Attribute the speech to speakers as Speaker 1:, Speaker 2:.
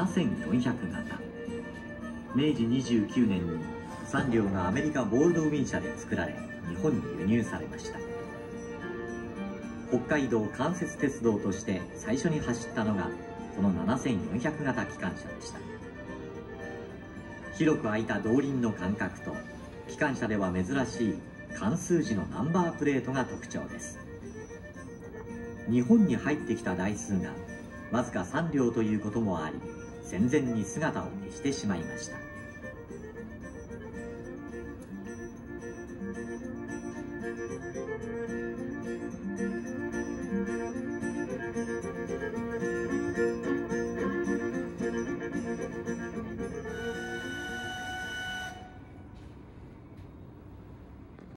Speaker 1: 7400型。明治29年に3両がアメリカボールドウィン社で作られ、日本に輸入されました。北海道関節鉄道として最初に走ったのがこの7400型機関車でした。広く開いた動輪の間隔と機関車では珍しい漢数字のナンバープレートが特徴です。日本に入ってきた台数がわずか3両ということもあり、戦前に姿を消してしまいました。